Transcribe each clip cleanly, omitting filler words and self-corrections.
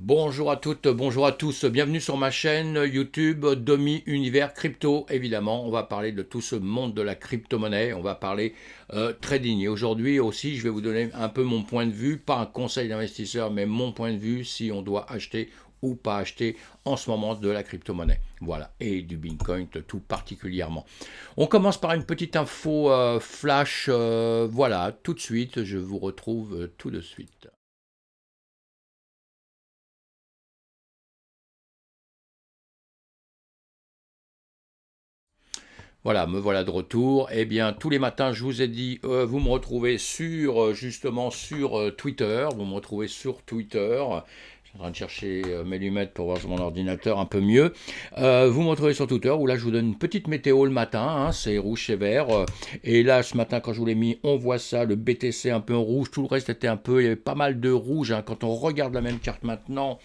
Bonjour à toutes, bonjour à tous, bienvenue sur ma chaîne YouTube Domi Univers Crypto. Évidemment, on va parler de tout ce monde de la crypto-monnaie, on va parler trading. Et aujourd'hui aussi, je vais vous donner un peu mon point de vue, pas un conseil d'investisseur, mais mon point de vue si on doit acheter ou pas acheter en ce moment de la crypto-monnaie. Voilà, et du Bitcoin tout particulièrement. On commence par une petite info flash, voilà, tout de suite, je vous retrouve tout de suite. Voilà, me voilà de retour. Eh bien, tous les matins, je vous ai dit, vous me retrouvez sur, justement, sur Twitter. Vous me retrouvez sur Twitter. Je suis en train de chercher mes lunettes pour voir sur mon ordinateur un peu mieux. Vous me retrouvez sur Twitter où là, je vous donne une petite météo le matin. Hein, c'est rouge et vert. Et là, ce matin, quand je vous l'ai mis, on voit ça. Le BTC un peu en rouge. Tout le reste était un peu. Il y avait pas mal de rouge. Hein. Quand on regarde la même carte maintenant,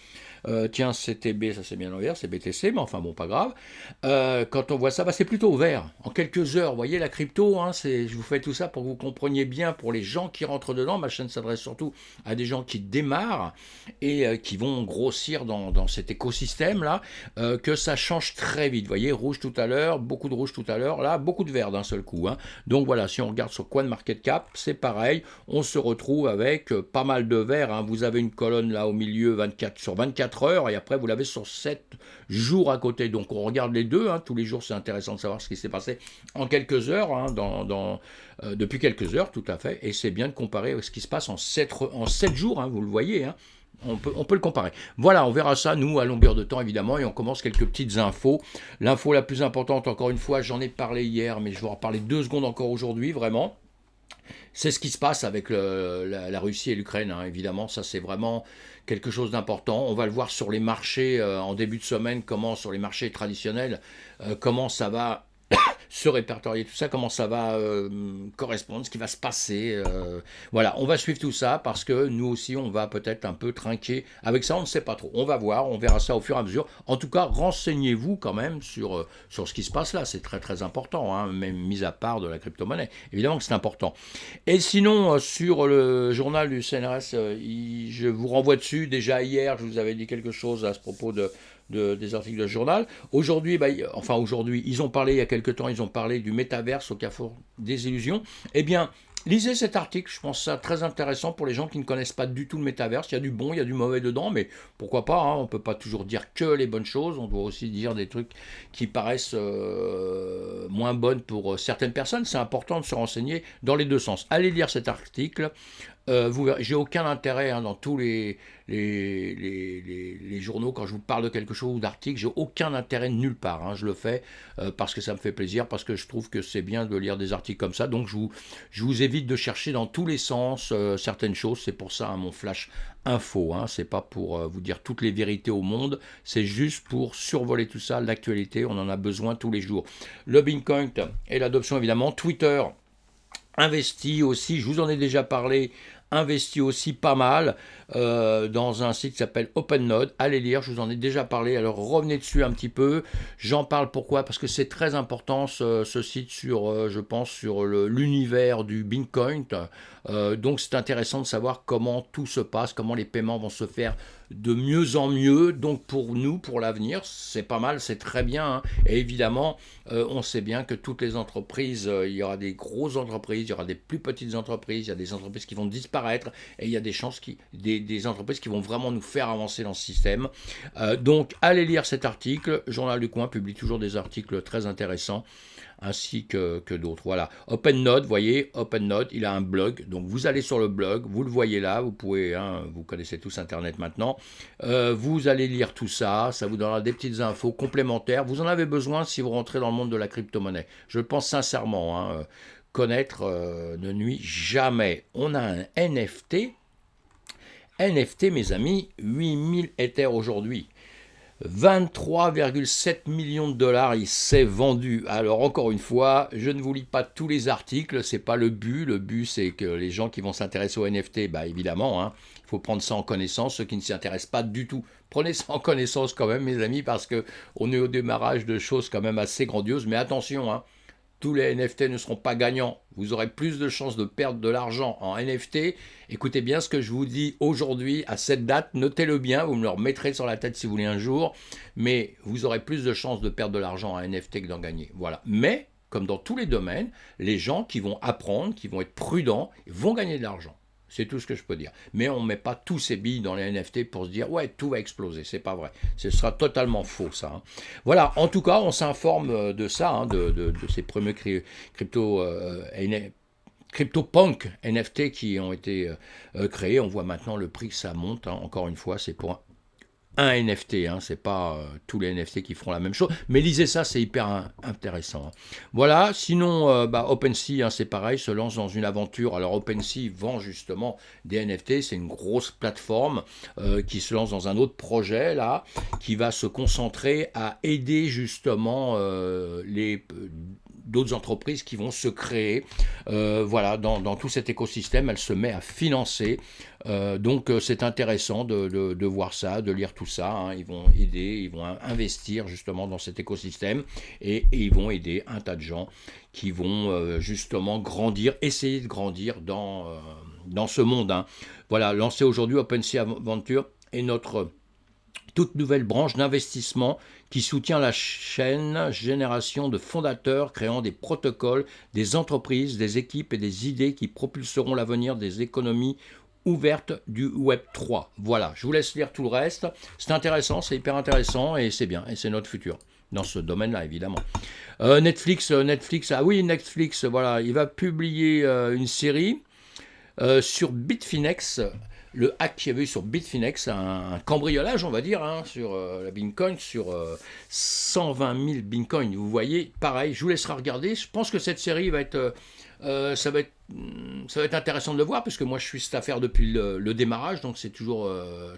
tiens, CTB, ça c'est bien l'envers, c'est BTC, mais enfin bon, pas grave. Quand on voit ça, bah, c'est plutôt vert. En quelques heures, vous voyez, la crypto, hein, je vous fais tout ça pour que vous compreniez bien, pour les gens qui rentrent dedans. Ma chaîne s'adresse surtout à des gens qui démarrent et qui vont grossir dans cet écosystème-là, que ça change très vite. Vous voyez, rouge tout à l'heure, beaucoup de rouge tout à l'heure, là, beaucoup de vert d'un seul coup. Hein. Donc voilà, si on regarde sur CoinMarketCap, c'est pareil, on se retrouve avec pas mal de vert. Hein. Vous avez une colonne là au milieu 24 sur 24 heures et après vous l'avez sur 7 jours à côté. Donc on regarde les deux, hein. Tous les jours c'est intéressant de savoir ce qui s'est passé en quelques heures, hein, depuis quelques heures tout à fait, et c'est bien de comparer avec ce qui se passe en 7 jours, hein, vous le voyez, hein. On peut le comparer. Voilà, on verra ça, nous, à longueur de temps, évidemment, et on commence quelques petites infos. L'info la plus importante, encore une fois, j'en ai parlé hier, mais je vais en reparler 2 secondes encore aujourd'hui, vraiment. C'est ce qui se passe avec la Russie et l'Ukraine, hein, évidemment, ça c'est vraiment quelque chose d'important. On va le voir sur les marchés en début de semaine, comment sur les marchés traditionnels, comment ça va se répertorier tout ça, comment ça va correspondre, ce qui va se passer. Voilà, on va suivre tout ça parce que nous aussi, on va peut-être un peu trinquer avec ça, on ne sait pas trop. On va voir, on verra ça au fur et à mesure. En tout cas, renseignez-vous quand même sur ce qui se passe là, c'est très très important, hein, même mis à part de la crypto-monnaie. Évidemment que c'est important. Et sinon, sur le journal du CNRS, je vous renvoie dessus. Déjà hier, je vous avais dit quelque chose à ce propos des articles de journal. Aujourd'hui, enfin aujourd'hui, ils ont parlé il y a quelque temps, ils ont parlé du métaverse au carrefour des illusions. Eh bien, lisez cet article, je pense ça très intéressant pour les gens qui ne connaissent pas du tout le métaverse. Il y a du bon, il y a du mauvais dedans, mais pourquoi pas, hein, on ne peut pas toujours dire que les bonnes choses, on doit aussi dire des trucs qui paraissent moins bonnes pour certaines personnes. C'est important de se renseigner dans les deux sens. Allez lire cet article. J'ai aucun intérêt, hein, dans tous les journaux, quand je vous parle de quelque chose ou d'article, j'ai aucun intérêt nulle part. Hein. Je le fais parce que ça me fait plaisir, parce que je trouve que c'est bien de lire des articles comme ça. Donc je vous évite de chercher dans tous les sens certaines choses. C'est pour ça, hein, mon flash info. Hein. C'est pas pour vous dire toutes les vérités au monde. C'est juste pour survoler tout ça, l'actualité. On en a besoin tous les jours. Le Bitcoin et l'adoption, évidemment. Twitter investi aussi, je vous en ai déjà parlé, investi aussi pas mal dans un site qui s'appelle OpenNode. Allez lire, je vous en ai déjà parlé, alors revenez dessus un petit peu. J'en parle pourquoi? Parce que c'est très important ce site sur, je pense, sur l'univers du Bitcoin. Donc c'est intéressant de savoir comment tout se passe, comment les paiements vont se faire de mieux en mieux. Donc pour nous, pour l'avenir, c'est pas mal, c'est très bien. Hein. Et évidemment, on sait bien que toutes les entreprises, il y aura des grosses entreprises, il y aura des plus petites entreprises, il y a des entreprises qui vont disparaître et il y a des entreprises qui vont vraiment nous faire avancer dans ce système. Donc allez lire cet article. Journal du Coin publie toujours des articles très intéressants ainsi que d'autres. Voilà. OpenNode, voyez, OpenNode, il a un blog. Donc vous allez sur le blog, vous le voyez là, vous pouvez, hein, vous connaissez tous Internet maintenant. Vous allez lire tout ça, ça vous donnera des petites infos complémentaires. Vous en avez besoin si vous rentrez dans le monde de la crypto-monnaie. Je le pense sincèrement. Hein, connaître ne nuit jamais. On a un NFT. NFT, mes amis, 8000 Ethers aujourd'hui. 23,7 millions de dollars, il s'est vendu. Alors encore une fois, je ne vous lis pas tous les articles, c'est pas le but. Le but c'est que les gens qui vont s'intéresser au NFT, bah évidemment, hein, il faut prendre ça en connaissance. Ceux qui ne s'y intéressent pas du tout, prenez ça en connaissance quand même, mes amis, parce que on est au démarrage de choses quand même assez grandioses. Mais attention, hein, tous les NFT ne seront pas gagnants. Vous aurez plus de chances de perdre de l'argent en NFT. Écoutez bien ce que je vous dis aujourd'hui à cette date. Notez-le bien, vous me le remettrez sur la tête si vous voulez un jour. Mais vous aurez plus de chances de perdre de l'argent en NFT que d'en gagner. Voilà. Mais, comme dans tous les domaines, les gens qui vont apprendre, qui vont être prudents, vont gagner de l'argent. C'est tout ce que je peux dire. Mais on ne met pas tous ces billes dans les NFT pour se dire « ouais, tout va exploser ». C'est pas vrai. Ce sera totalement faux, ça. Hein. Voilà, en tout cas, on s'informe de ça, hein, de ces premiers CryptoPunk NFT qui ont été créés. On voit maintenant le prix que ça monte. Hein. Encore une fois, c'est pour un NFT, hein, c'est pas tous les NFT qui feront la même chose, mais lisez ça, c'est hyper intéressant. Voilà, sinon OpenSea, hein, c'est pareil, se lance dans une aventure. Alors OpenSea vend justement des NFT, c'est une grosse plateforme qui se lance dans un autre projet là, qui va se concentrer à aider justement d'autres entreprises qui vont se créer. Voilà, dans tout cet écosystème, elle se met à financer. Donc c'est intéressant de voir ça, de lire tout ça. Hein. Ils vont aider, ils vont investir justement dans cet écosystème et ils vont aider un tas de gens qui vont justement grandir, essayer de grandir dans ce monde. Hein. Voilà, lancé aujourd'hui OpenSea Venture est notre toute nouvelle branche d'investissement qui soutient la chaîne génération de fondateurs créant des protocoles, des entreprises, des équipes et des idées qui propulseront l'avenir des économies ouvertes du Web 3. Voilà, je vous laisse lire tout le reste. C'est intéressant, c'est hyper intéressant et c'est bien, et c'est notre futur dans ce domaine-là, évidemment. Netflix, voilà, il va publier une série sur Bitfinex. Le hack qu'il y avait eu sur Bitfinex, un cambriolage, on va dire, hein, sur la Bitcoin, sur 120 000 Bitcoin. Vous voyez, pareil, je vous laisserai regarder. Je pense que cette série va être, ça va être intéressant de le voir, parce que moi je suis cette affaire depuis le démarrage, donc c'est toujours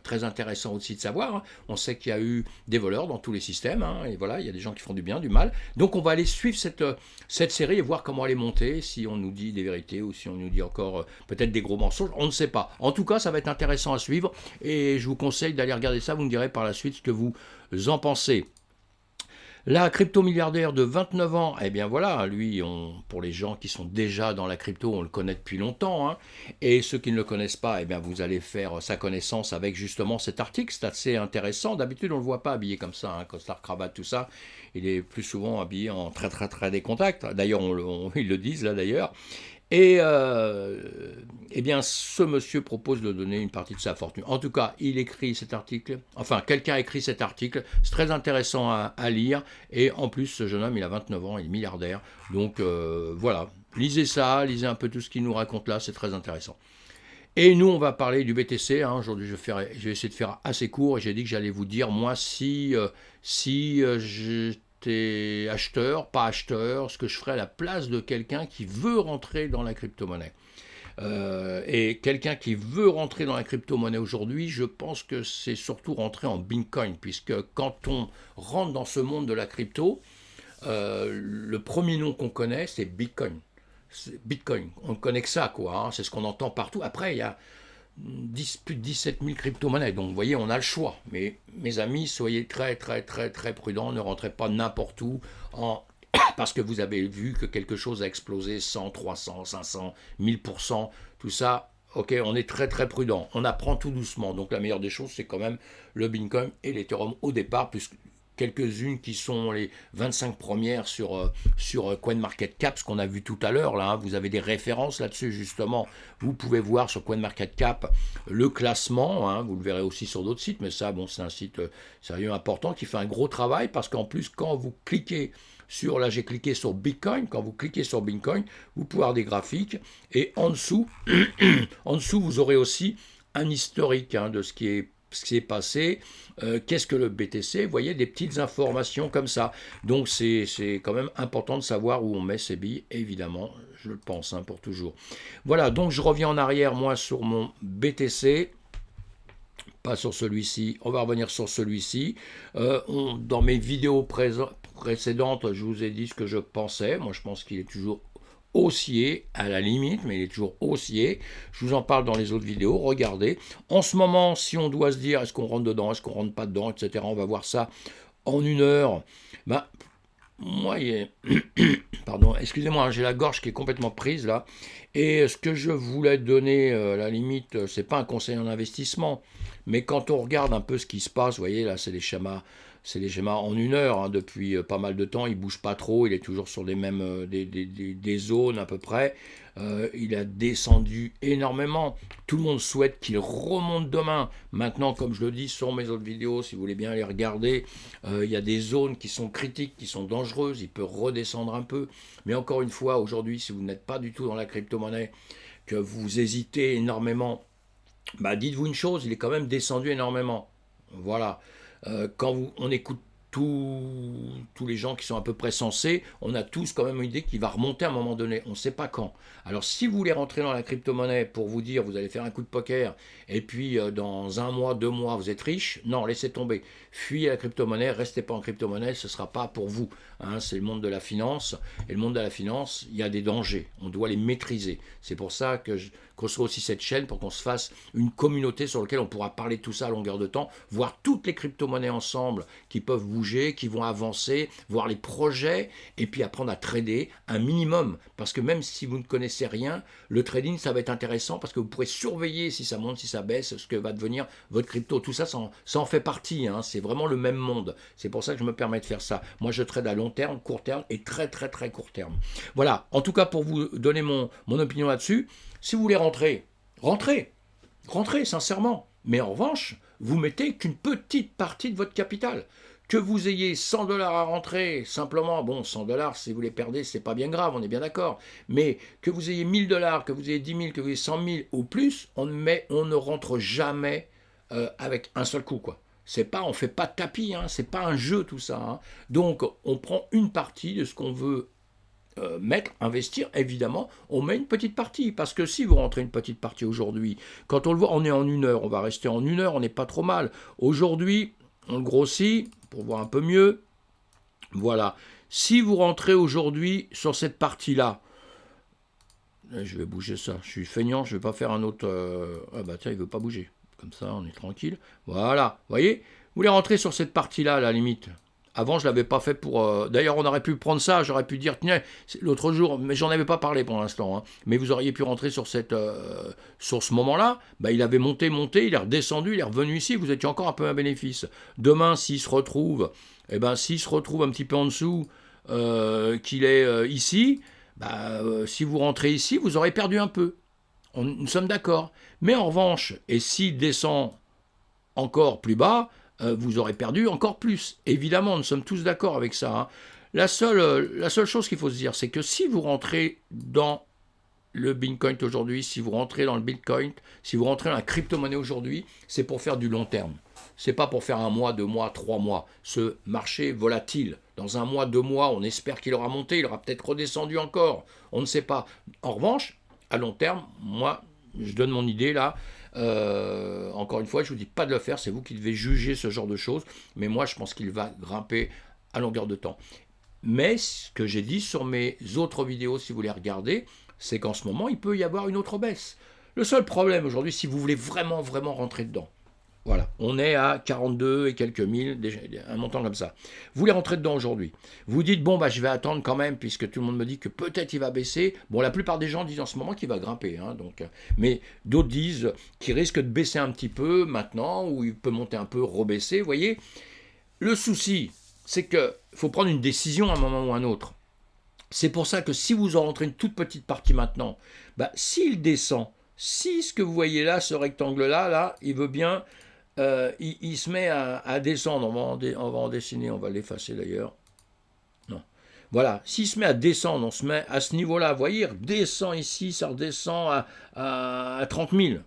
très intéressant aussi de savoir. Hein. On sait qu'il y a eu des voleurs dans tous les systèmes, hein, et voilà, il y a des gens qui font du bien, du mal. Donc on va aller suivre cette série et voir comment elle est montée, si on nous dit des vérités ou si on nous dit encore peut-être des gros mensonges, on ne sait pas. En tout cas, ça va être intéressant à suivre, et je vous conseille d'aller regarder ça, vous me direz par la suite ce que vous en pensez. La crypto-milliardaire de 29 ans, eh bien voilà, lui, pour les gens qui sont déjà dans la crypto, on le connaît depuis longtemps. Hein, et ceux qui ne le connaissent pas, eh bien vous allez faire sa connaissance avec justement cet article. C'est assez intéressant. D'habitude, on ne le voit pas habillé comme ça, hein, costard, cravate, tout ça. Il est plus souvent habillé en très très très décontact. D'ailleurs, ils le disent là d'ailleurs. Et eh bien, ce monsieur propose de donner une partie de sa fortune. En tout cas, il écrit cet article, enfin, quelqu'un a écrit cet article, c'est très intéressant à lire, et en plus, ce jeune homme, il a 29 ans, il est milliardaire, donc voilà, lisez ça, lisez un peu tout ce qu'il nous raconte là, c'est très intéressant. Et nous, on va parler du BTC, hein. Aujourd'hui, je vais essayer de faire assez court, et j'ai dit que j'allais vous dire, moi, si j'étais acheteur, pas acheteur, ce que je ferais à la place de quelqu'un qui veut rentrer dans la crypto-monnaie. Et quelqu'un qui veut rentrer dans la crypto-monnaie aujourd'hui, je pense que c'est surtout rentrer en Bitcoin, puisque quand on rentre dans ce monde de la crypto, le premier nom qu'on connaît, c'est Bitcoin. Bitcoin, on ne connaît que ça, quoi. Hein, c'est ce qu'on entend partout. Après, il y a plus de 17 000 crypto-monnaies. Donc, vous voyez, on a le choix. Mais, mes amis, soyez très, très, très, très prudents. Ne rentrez pas n'importe où parce que vous avez vu que quelque chose a explosé 100, 300, 500, 1000%. Tout ça, ok, on est très, très prudent. On apprend tout doucement. Donc, la meilleure des choses, c'est quand même le Bitcoin et l'Ethereum au départ, puisque quelques-unes qui sont les 25 premières sur CoinMarketCap, ce qu'on a vu tout à l'heure. Là, hein, vous avez des références là-dessus, justement. Vous pouvez voir sur CoinMarketCap le classement. Hein, vous le verrez aussi sur d'autres sites, mais ça, bon, c'est un site sérieux important qui fait un gros travail, parce qu'en plus, quand vous cliquez là, j'ai cliqué sur Bitcoin. Quand vous cliquez sur Bitcoin, vous pouvez avoir des graphiques. Et en dessous, vous aurez aussi un historique, hein, de ce qui est passé, qu'est-ce que le BTC, vous voyez, des petites informations comme ça. Donc c'est quand même important de savoir où on met ses billes, évidemment, je le pense, hein, pour toujours. Voilà, donc je reviens en arrière, moi, sur mon BTC, pas sur celui-ci, on va revenir sur celui-ci. Dans mes vidéos précédentes, je vous ai dit ce que je pensais. Moi, je pense qu'il est toujours haussier, à la limite, mais il est toujours haussier. Je vous en parle dans les autres vidéos, regardez. En ce moment, si on doit se dire, est-ce qu'on rentre dedans, est-ce qu'on rentre pas dedans, etc., on va voir ça en une heure. moi, pardon, excusez-moi, hein, j'ai la gorge qui est complètement prise là. Et ce que je voulais donner, à la limite, c'est pas un conseil en investissement, mais quand on regarde un peu ce qui se passe, vous voyez, là, c'est les schémas en 1 heure, hein, depuis pas mal de temps, il bouge pas trop, il est toujours sur les mêmes, des zones à peu près. Il a descendu énormément. Tout le monde souhaite qu'il remonte demain. Maintenant, comme je le dis sur mes autres vidéos, si vous voulez bien les regarder, il y a des zones qui sont critiques, qui sont dangereuses. Il peut redescendre un peu. Mais encore une fois, aujourd'hui, si vous n'êtes pas du tout dans la crypto-monnaie, que vous hésitez énormément, bah dites-vous une chose, il est quand même descendu énormément. Voilà. On écoute tous les gens qui sont à peu près sensés, on a tous quand même une idée qu'il va remonter à un moment donné. On ne sait pas quand. Alors si vous voulez rentrer dans la crypto-monnaie pour vous dire vous allez faire un coup de poker et puis dans 1 mois, 2 mois vous êtes riche, non, laissez tomber. Fuyez la crypto-monnaie, restez pas en crypto-monnaie, ce ne sera pas pour vous. Hein, c'est le monde de la finance. Et le monde de la finance, il y a des dangers. On doit les maîtriser. C'est pour ça que je construis aussi cette chaîne pour qu'on se fasse une communauté sur laquelle on pourra parler de tout ça à longueur de temps, voir toutes les crypto-monnaies ensemble qui peuvent bouger, qui vont avancer, voir les projets et puis apprendre à trader un minimum. Parce que même si vous ne connaissez rien, le trading, ça va être intéressant parce que vous pourrez surveiller si ça monte, si ça baisse, ce que va devenir votre crypto. Tout ça, ça en fait partie. Hein. C'est vraiment le même monde. C'est pour ça que je me permets de faire ça. Moi, je trade à long terme, court terme et très très très court terme. Voilà. En tout cas, pour vous donner mon opinion là-dessus, si vous voulez rentrer, rentrez sincèrement. Mais en revanche, vous mettez qu'une petite partie de votre capital. Que vous ayez 100 $ à rentrer, simplement, bon, 100 $, si vous les perdez, c'est pas bien grave, on est bien d'accord. Mais que vous ayez 1000 $, que vous ayez 10 000, que vous ayez 100 000 ou plus, on ne rentre jamais avec un seul coup, quoi. On fait pas de tapis, hein, c'est pas un jeu tout ça. Hein. Donc, on prend une partie de ce qu'on veut mettre, investir, évidemment, on met une petite partie. Parce que si vous rentrez une petite partie aujourd'hui, quand on le voit, on est en 1 heure, on va rester en 1 heure, on n'est pas trop mal. Aujourd'hui, on le grossit pour voir un peu mieux. Voilà. Si vous rentrez aujourd'hui sur cette partie-là, je vais bouger ça. Je suis feignant, je ne vais pas faire un autre. Ah bah tiens, il ne veut pas bouger. Comme ça, on est tranquille. Voilà. Vous voyez, vous voulez rentrer sur cette partie-là, à la limite. Avant, je ne l'avais pas fait pour... D'ailleurs, on aurait pu prendre ça, j'aurais pu dire, tiens, l'autre jour, mais j'en avais pas parlé pour l'instant, hein, mais vous auriez pu rentrer sur, sur ce moment-là, bah, il avait monté, il est redescendu, il est revenu ici, vous étiez encore un peu un bénéfice. Demain, s'il se retrouve, s'il se retrouve un petit peu en dessous, qu'il est ici, bah, si vous rentrez ici, vous aurez perdu un peu. Nous sommes d'accord. Mais en revanche, et s'il descend encore plus bas, vous aurez perdu encore plus. Évidemment, nous sommes tous d'accord avec ça. Hein. La seule chose qu'il faut se dire, c'est que si vous rentrez dans le Bitcoin aujourd'hui, si vous rentrez dans le Bitcoin, si vous rentrez dans la crypto-monnaie aujourd'hui, c'est pour faire du long terme. C'est pas pour faire 1 mois, 2 mois, 3 mois. Ce marché volatile, dans 1 mois, 2 mois, on espère qu'il aura monté, il aura peut-être redescendu encore. On ne sait pas. En revanche, à long terme, moi, je donne mon idée là. Encore une fois, je ne vous dis pas de le faire, c'est vous qui devez juger ce genre de choses. Mais moi, je pense qu'il va grimper à longueur de temps. Mais ce que j'ai dit sur mes autres vidéos, si vous les regardez, c'est qu'en ce moment, il peut y avoir une autre baisse. Le seul problème aujourd'hui, si vous voulez vraiment, vraiment rentrer dedans, voilà, on est à 42 et quelques mille, un montant comme ça. Vous voulez rentrer dedans aujourd'hui. Vous dites, bon, bah, je vais attendre quand même, puisque tout le monde me dit que peut-être il va baisser. Bon, la plupart des gens disent en ce moment qu'il va grimper. Hein, donc, mais d'autres disent qu'il risque de baisser un petit peu maintenant, ou il peut monter un peu, rebaisser. Vous voyez, le souci, c'est qu'il faut prendre une décision à un moment ou à un autre. C'est pour ça que si vous en rentrez une toute petite partie maintenant, bah, s'il descend, si ce que vous voyez là, ce rectangle-là, là, il veut bien... il se met à descendre, on va en dessiner, on va l'effacer d'ailleurs. Non. Voilà, s'il se met à descendre, on se met à ce niveau-là, vous voyez, il redescend ici, ça redescend à 30 000.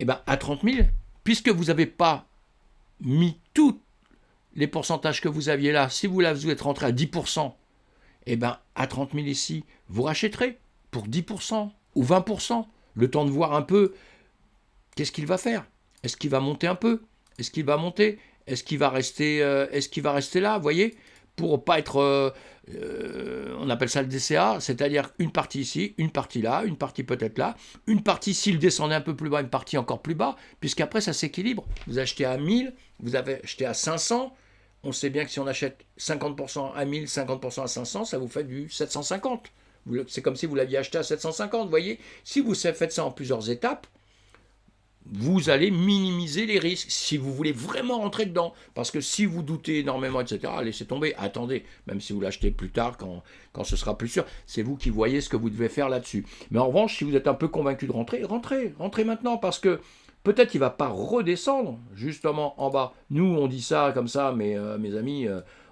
Et bien, à 30 000, puisque vous n'avez pas mis tous les pourcentages que vous aviez là, si vous êtes rentré à 10%, et bien, à 30 000 ici, vous rachèterez pour 10% ou 20%, le temps de voir un peu qu'est-ce qu'il va faire. Est-ce qu'il va monter un peu? Est-ce qu'il va monter? Est-ce qu'il va rester là, vous voyez? Pour pas être... on appelle ça le DCA, c'est-à-dire une partie ici, une partie là, une partie peut-être là, une partie s'il descendait un peu plus bas, une partie encore plus bas, puisqu'après ça s'équilibre. Vous achetez à 1000, vous avez acheté à 500, on sait bien que si on achète 50% à 1000, 50% à 500, ça vous fait du 750. C'est comme si vous l'aviez acheté à 750, vous voyez. Si vous faites ça en plusieurs étapes, vous allez minimiser les risques si vous voulez vraiment rentrer dedans. Parce que si vous doutez énormément, etc., laissez tomber, attendez, même si vous l'achetez plus tard, quand ce sera plus sûr, c'est vous qui voyez ce que vous devez faire là-dessus. Mais en revanche, si vous êtes un peu convaincu de rentrer, rentrez maintenant, parce que peut-être il ne va pas redescendre, justement, en bas. Nous, on dit ça comme ça, mais mes amis,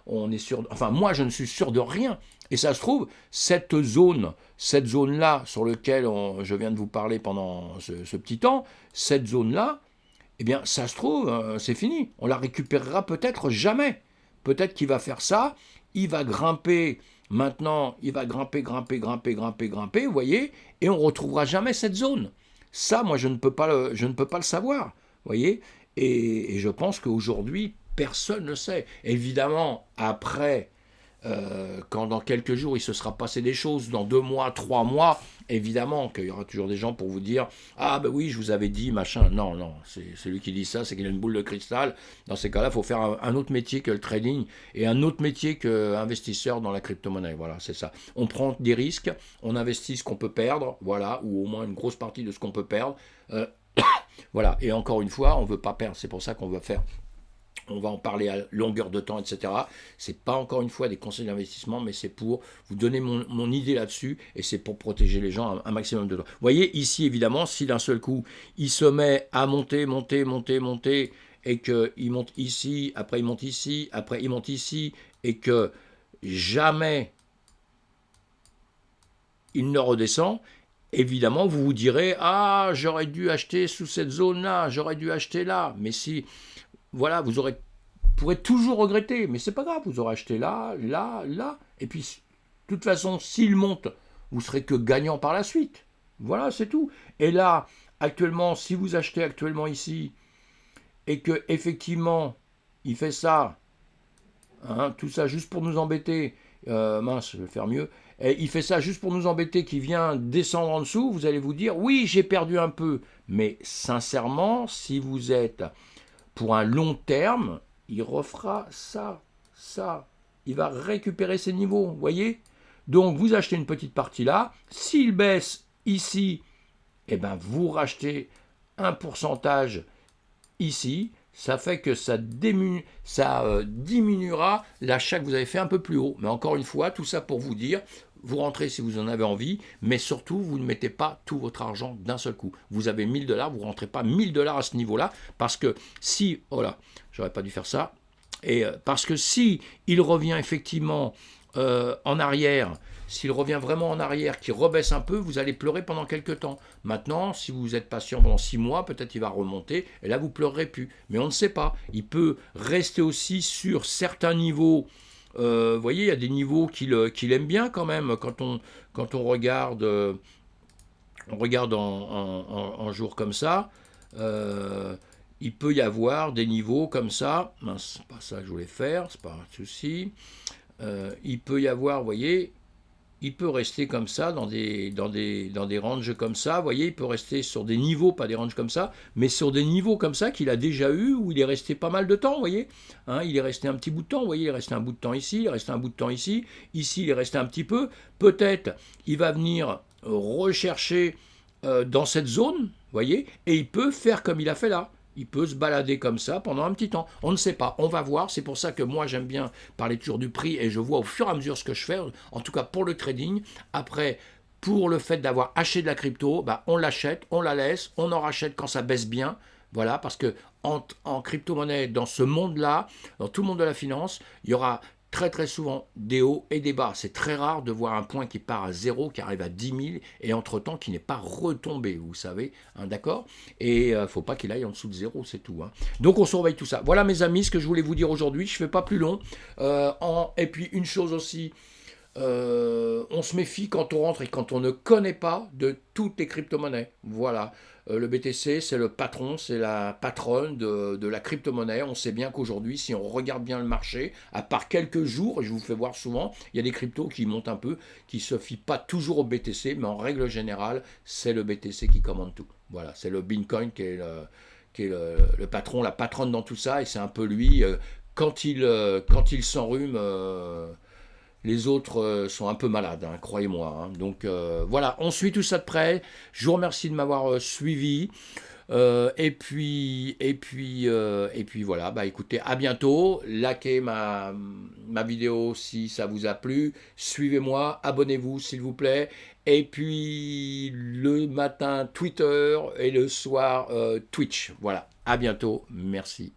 on est sûr, enfin, moi, je ne suis sûr de rien. Et ça se trouve, cette zone-là sur laquelle je viens de vous parler pendant ce petit temps, cette zone-là, eh bien, ça se trouve, c'est fini. On la récupérera peut-être jamais. Peut-être qu'il va faire ça, il va grimper, maintenant, il va grimper, vous voyez, et on ne retrouvera jamais cette zone. Ça, moi, je ne peux pas le savoir, vous voyez, et je pense qu'aujourd'hui, personne ne le sait. Évidemment, après, quand dans quelques jours il se sera passé des choses, dans 2 mois, 3 mois, évidemment qu'il y aura toujours des gens pour vous dire ah ben oui je vous avais dit machin. Non, non, c'est celui qui dit ça, c'est qu'il a une boule de cristal. Dans ces cas-là, il faut faire un autre métier que le trading et un autre métier qu'investisseur dans la crypto-monnaie. Voilà, c'est ça. On prend des risques, on investit ce qu'on peut perdre, voilà, ou au moins une grosse partie de ce qu'on peut perdre. Voilà, et encore une fois, on ne veut pas perdre, c'est pour ça qu'on veut faire. On va en parler à longueur de temps, etc. C'est pas encore une fois des conseils d'investissement, mais c'est pour vous donner mon idée là-dessus, et c'est pour protéger les gens un maximum de temps. Vous voyez, ici, évidemment, si d'un seul coup, il se met à monter, et qu'il monte ici, après il monte ici, après il monte ici, et que jamais il ne redescend, évidemment, vous vous direz « Ah, j'aurais dû acheter sous cette zone-là, j'aurais dû acheter là. » Mais si, voilà, vous pourrez toujours regretter, mais c'est pas grave, vous aurez acheté là, là, là. Et puis, de toute façon, s'il monte, vous serez que gagnant par la suite. Voilà, c'est tout. Et là, actuellement, si vous achetez actuellement ici, et que effectivement, il fait ça, hein, tout ça juste pour nous embêter, mince, je vais faire mieux, et il fait ça juste pour nous embêter, qui vient descendre en dessous, vous allez vous dire, oui, j'ai perdu un peu. Mais sincèrement, si vous êtes pour un long terme, il refera ça. Il va récupérer ses niveaux, vous voyez. Donc, vous achetez une petite partie là. S'il baisse ici, eh ben, vous rachetez un pourcentage ici. Ça fait que ça diminuera l'achat que vous avez fait un peu plus haut. Mais encore une fois, tout ça pour vous dire, vous rentrez si vous en avez envie, mais surtout, vous ne mettez pas tout votre argent d'un seul coup. Vous avez 1000 $, vous ne rentrez pas 1000 $ à ce niveau-là, parce que si, oh là, j'aurais pas dû faire ça, et parce que si il revient effectivement en arrière, s'il revient vraiment en arrière, qu'il rebaisse un peu, vous allez pleurer pendant quelques temps. Maintenant, si vous êtes patient pendant 6 mois, peut-être il va remonter, et là vous pleurerez plus. Mais on ne sait pas. Il peut rester aussi sur certains niveaux. Vous voyez, il y a des niveaux qu'il aime bien quand même. Quand on regarde, en jour comme ça, il peut y avoir des niveaux comme ça. Mince, c'est pas ça que je voulais faire, c'est pas un souci. Il peut y avoir, vous voyez, il peut rester comme ça, dans des ranges comme ça, vous voyez, il peut rester sur des niveaux, pas des ranges comme ça, mais sur des niveaux comme ça qu'il a déjà eu, où il est resté pas mal de temps, vous voyez, hein, il est resté un petit bout de temps, vous voyez, il est resté un bout de temps ici, il est resté un bout de temps ici, il est resté un petit peu, peut-être il va venir rechercher dans cette zone, vous voyez, et il peut faire comme il a fait là. Il peut se balader comme ça pendant un petit temps. On ne sait pas, on va voir. C'est pour ça que moi j'aime bien parler toujours du prix et je vois au fur et à mesure ce que je fais, en tout cas pour le trading. Après, pour le fait d'avoir acheté de la crypto, bah, on l'achète, on la laisse, on en rachète quand ça baisse bien. Voilà, parce que en crypto-monnaie, dans ce monde-là, dans tout le monde de la finance, il y aura très très souvent des hauts et des bas. C'est très rare de voir un point qui part à 0, qui arrive à 10 000 et entre-temps qui n'est pas retombé, vous savez, hein, d'accord. Et faut pas qu'il aille en dessous de 0, c'est tout. Hein. Donc on surveille tout ça. Voilà mes amis, ce que je voulais vous dire aujourd'hui. Je ne fais pas plus long. Et puis une chose aussi, on se méfie quand on rentre et quand on ne connaît pas de toutes les crypto-monnaies. Voilà. Le BTC, c'est le patron, c'est la patronne de la crypto-monnaie. On sait bien qu'aujourd'hui, si on regarde bien le marché, à part quelques jours, et je vous fais voir souvent, il y a des cryptos qui montent un peu, qui ne se fient pas toujours au BTC, mais en règle générale, c'est le BTC qui commande tout. Voilà, c'est le Bitcoin qui est le patron, la patronne dans tout ça, et c'est un peu lui... quand il s'enrhume, les autres sont un peu malades, hein, croyez-moi. Hein. Donc voilà, on suit tout ça de près. Je vous remercie de m'avoir suivi. Et puis voilà, bah écoutez, à bientôt. Likez ma vidéo si ça vous a plu. Suivez-moi, abonnez-vous s'il vous plaît. Et puis le matin Twitter et le soir Twitch. Voilà, à bientôt. Merci.